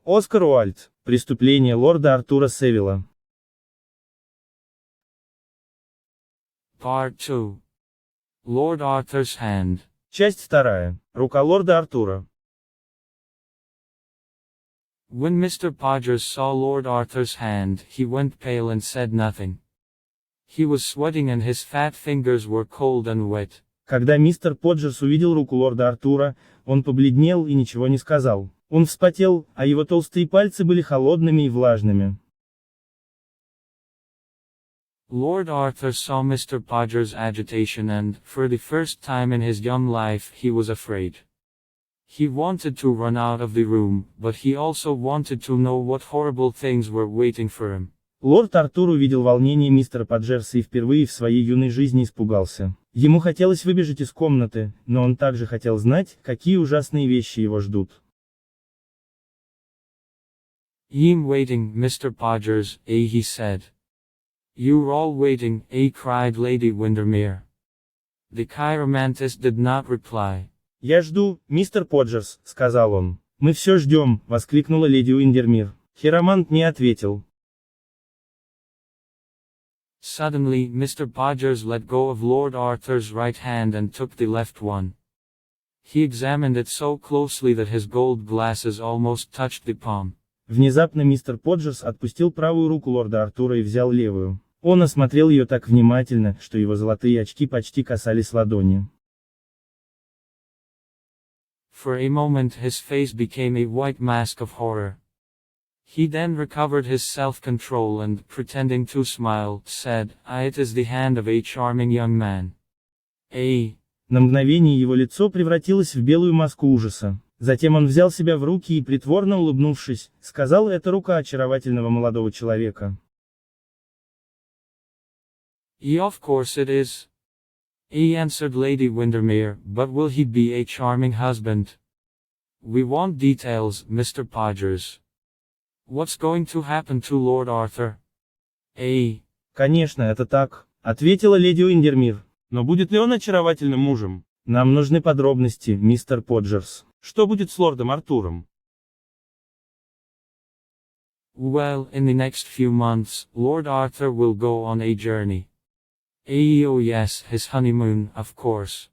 Оскар Уайльд. Преступление лорда Артура Сэвила. Part 2. Lord Arthur's Hand. Часть 2. Рука лорда Артура. When Mr. Podgers saw Lord Arthur's hand, he went pale and said nothing. He was sweating and his fat fingers were cold and wet. Когда мистер Поджерс увидел руку лорда Артура, он побледнел и ничего не сказал. Он вспотел, а его толстые пальцы были холодными и влажными. Lord Arthur saw Mr. Podgers' agitation and, for the first time in his young life, he was afraid. He wanted to run out of the room, but he also wanted to know what horrible things were waiting for him. Лорд Артур увидел волнение мистера Поджерса и впервые в своей юной жизни испугался. Ему хотелось выбежать из комнаты, но он также хотел знать, какие ужасные вещи его ждут. "I'm waiting, Mr. Podgers, he said. "You're all waiting, cried Lady Windermere. The chiromantist did not reply. «Я жду, мистер Поджерс», — сказал он. «Мы все ждем», — воскликнула леди Уиндермир. Хиромант не ответил. Suddenly, Mr. Podgers let go of Lord Arthur's right hand and took the left one. He examined it so closely that his gold glasses almost touched the palm. Внезапно мистер Поджерс отпустил правую руку лорда Артура и взял левую. Он осмотрел ее так внимательно, что его золотые очки почти касались ладони. For a moment his face became a white mask of horror. He then recovered his self-control and, pretending to smile, said, "It is the hand of a charming young man." На мгновение его лицо превратилось в белую маску ужаса. Затем он взял себя в руки и, притворно улыбнувшись, сказал: «Это рука очаровательного молодого человека». Of course it is. Answered Lady Windermere, but will he be a charming husband? We want details, Mr. Podgers. What's going to happen to Lord Arthur? «Конечно, это так», — ответила леди Уиндермир. «Но будет ли он очаровательным мужем? Нам нужны подробности, мистер Поджерс. Что будет с лордом Артуром?» Well, in the next few months, Lord Arthur will go on a journey. Oh yes, his honeymoon, of course.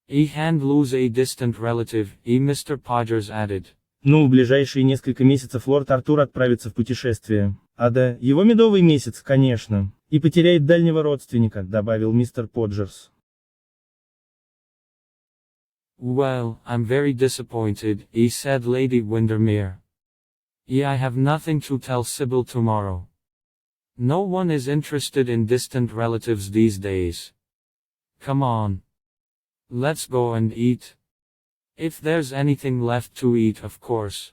And lose a distant relative, Mr. Podgers added. В ближайшие несколько месяцев лорд Артур отправится в путешествие. Да, его медовый месяц, конечно. И потеряет дальнего родственника, добавил мистер Поджерс. Well, I'm very disappointed, said Lady Windermere. I have nothing to tell Savile tomorrow. No one is interested in distant relatives these days. Come on. Let's go and eat. If there's anything left to eat, of course.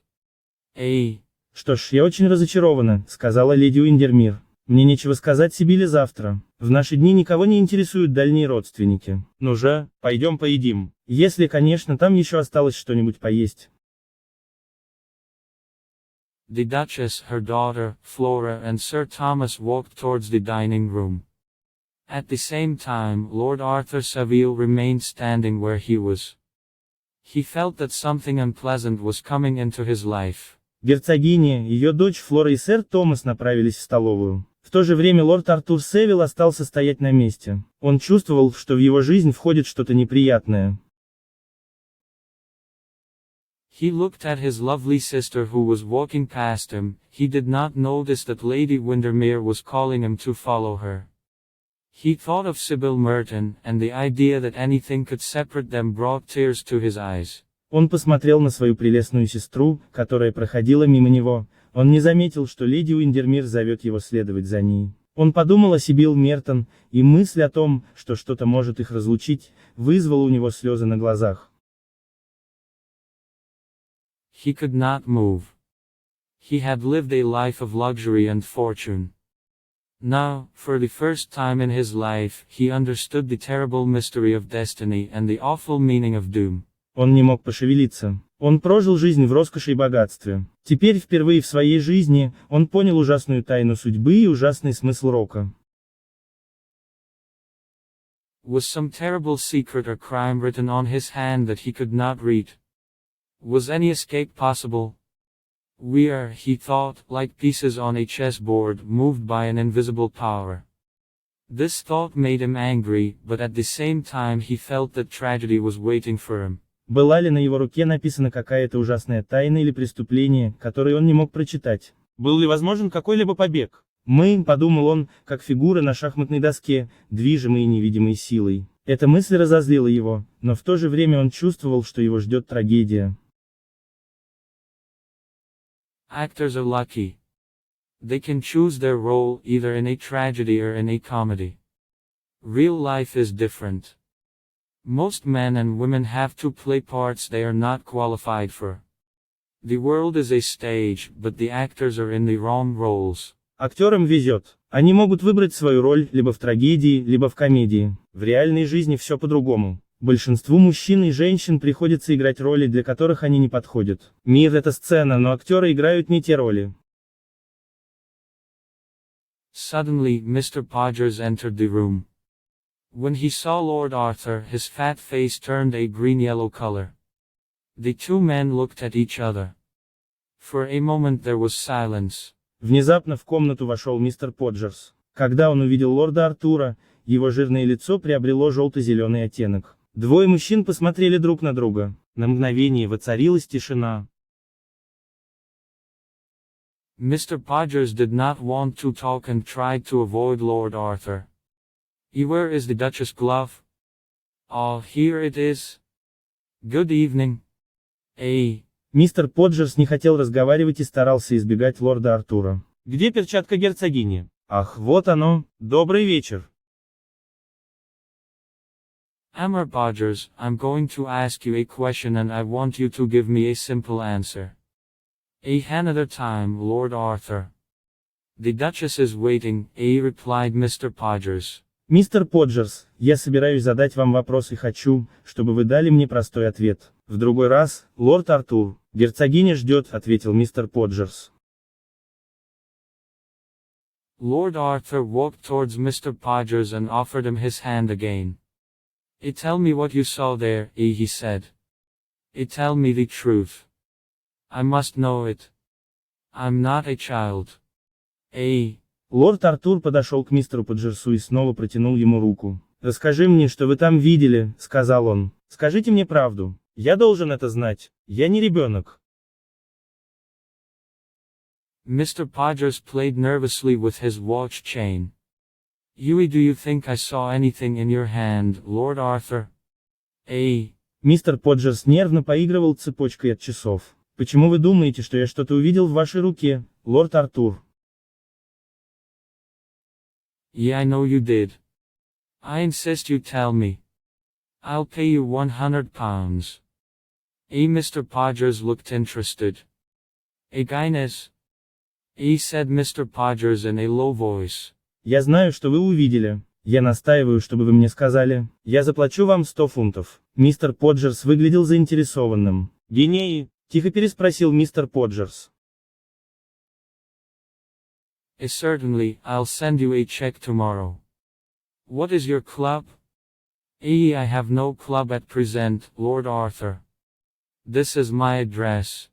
Что ж, я очень разочарована, сказала леди Уиндермир. Мне нечего сказать Сибиле завтра. В наши дни никого не интересуют дальние родственники. Ну же, пойдем поедим. Если, конечно, там еще осталось что-нибудь поесть. The Duchess, her daughter, Flora, and Sir Thomas walked towards the dining room. At the same time, Lord Arthur Savile remained standing where he was. He felt that something unpleasant was coming into his life. Герцогиня, ее дочь Флора и сэр Томас направились в столовую. В то же время лорд Артур Сэвил остался стоять на месте. Он чувствовал, что в его жизнь входит что-то неприятное. He looked at his lovely sister who was walking past him. He did not notice that Lady Windermere was calling him to follow her. He thought of Sybil Merton, and the idea that anything could separate them brought tears to his eyes. Он посмотрел на свою прелестную сестру, которая проходила мимо него. Он не заметил, что леди Уиндермир зовет его следовать за ней. Он подумал о Сибил Мертон, и мысль о том, что что-то может их разлучить, вызвала у него слезы на глазах. He could not move. He had lived a life of luxury and fortune. Now, for the first time in his life, he understood the terrible mystery of destiny and the awful meaning of doom. Он не мог пошевелиться. Он прожил жизнь в роскоши и богатстве. Теперь впервые в своей жизни, он понял ужасную тайну судьбы и ужасный смысл рока. Was some terrible secret or crime written on his hand that he could not read? Was any escape possible? We are, he thought, like pieces on a chessboard moved by an invisible power. This thought made him angry, but at the same time he felt that tragedy was waiting for him. Была ли на его руке написана какая-то ужасная тайна или преступление, которое он не мог прочитать? Был ли возможен какой-либо побег? Мы, подумал он, как фигуры на шахматной доске, движимые невидимой силой. Эта мысль разозлила его, но в то же время он чувствовал, что его ждет трагедия. Actors are lucky. They can choose their role either in a tragedy or in a comedy. Real life is different. Most men and women have to play parts they are not qualified for. The world is a stage, but the actors are in the wrong roles. Актерам везет. Они могут выбрать свою роль либо в трагедии, либо в комедии. В реальной жизни все по-другому. Большинству мужчин и женщин приходится играть роли, для которых они не подходят. Мир — это сцена, но актеры играют не те роли. Suddenly, Mr. Podgers entered the room. When he saw Lord Arthur, his fat face turned a green-yellow color. The two men looked at each other. For a moment there was silence. Внезапно в комнату вошел мистер Поджерс. Когда он увидел лорда Артура, его жирное лицо приобрело желто-зеленый оттенок. Двое мужчин посмотрели друг на друга. На мгновение воцарилась тишина. Mr. Podgers did not want to talk and tried to avoid Lord Arthur. Where is the Duchess' glove? Oh, here it is. Good evening. Мистер Поджерс не хотел разговаривать и старался избегать лорда Артура. Где перчатка герцогини? Ах, вот оно. Добрый вечер. Mr. Podgers, I'm going to ask you a question and I want you to give me a simple answer. Another time, Lord Arthur. The Duchess is waiting, replied Mr. Podgers. Мистер Поджерс, я собираюсь задать вам вопрос и хочу, чтобы вы дали мне простой ответ. В другой раз, лорд Артур, герцогиня ждет, ответил мистер Поджерс. Lord Arthur walked towards Mr. Podgers and offered him his hand again. Tell me what you saw there, he said. Tell me the truth. I must know it. I'm not a child. Лорд Артур подошел к мистеру Поджерсу и снова протянул ему руку. «Расскажи мне, что вы там видели», — сказал он. «Скажите мне правду. Я должен это знать. Я не ребенок». Mr. Podgers played nervously with his watch chain. Do you think I saw anything in your hand, Lord Arthur? Мистер Поджерс нервно поигрывал цепочкой от часов. «Почему вы думаете, что я что-то увидел в вашей руке, лорд Артур?» Yeah, I know you did. I insist you tell me. I'll pay you £100. Mr. Podgers looked interested. Guinness? Said Mr. Podgers in a low voice. «Я знаю, что вы увидели. Я настаиваю, чтобы вы мне сказали. Я заплачу вам 100 фунтов». Мистер Поджерс выглядел заинтересованным. «Гинеи?» — тихо переспросил мистер Поджерс. Certainly, I'll send you a check tomorrow. What is your club? I have no club at present, Lord Arthur. This is my address.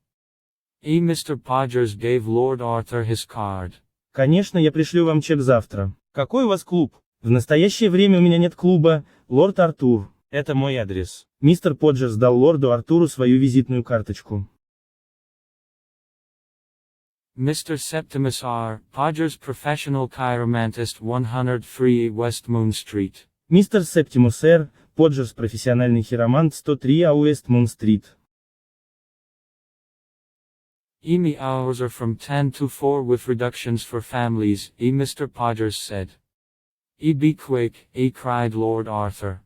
Mr. Podgers gave Lord Arthur his card. Конечно, я пришлю вам чек завтра. Какой у вас клуб? В настоящее время у меня нет клуба, лорд Артур. Это мой адрес. Мистер Поджерс дал лорду Артуру свою визитную карточку. Mr. Septimus R. Podgers, professional chiromancist, 103 West Moon Street. Мистер Септимус Р. Поджерс, профессиональный хиромант, 103 Уэст Мун Стрит. EMI hours are from 10 to 4 with reductions for families, Mr. Podgers said. Be quick, cried Lord Arthur.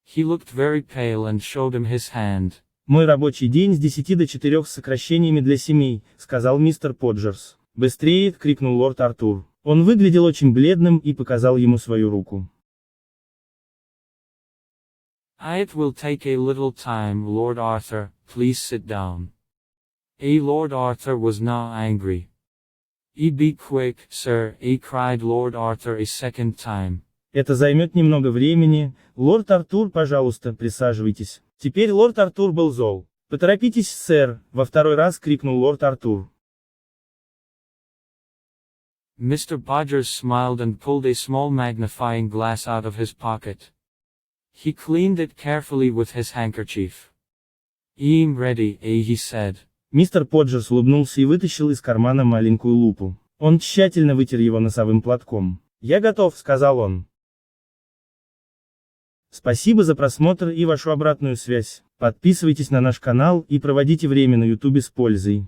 He looked very pale and showed him his hand. «Мой рабочий день с 10 до 4 с сокращениями для семей», — сказал мистер Поджерс. «Быстрее!» — крикнул лорд Артур. Он выглядел очень бледным и показал ему свою руку. It will take a little time, Lord Arthur, please sit down. Lord Arthur was now angry. Be quick, sir, cried Lord Arthur a second time. «Это займет немного времени, лорд Артур, пожалуйста, присаживайтесь». Теперь лорд Артур был зол. «Поторопитесь, сэр», — во второй раз крикнул лорд Артур. Mr. Podgers smiled and pulled a small magnifying glass out of his pocket. He cleaned it carefully with his handkerchief. I'm ready, he said. Мистер Поджерс улыбнулся и вытащил из кармана маленькую лупу. Он тщательно вытер его носовым платком. «Я готов», — сказал он. Спасибо за просмотр и вашу обратную связь. Подписывайтесь на наш канал и проводите время на YouTube с пользой.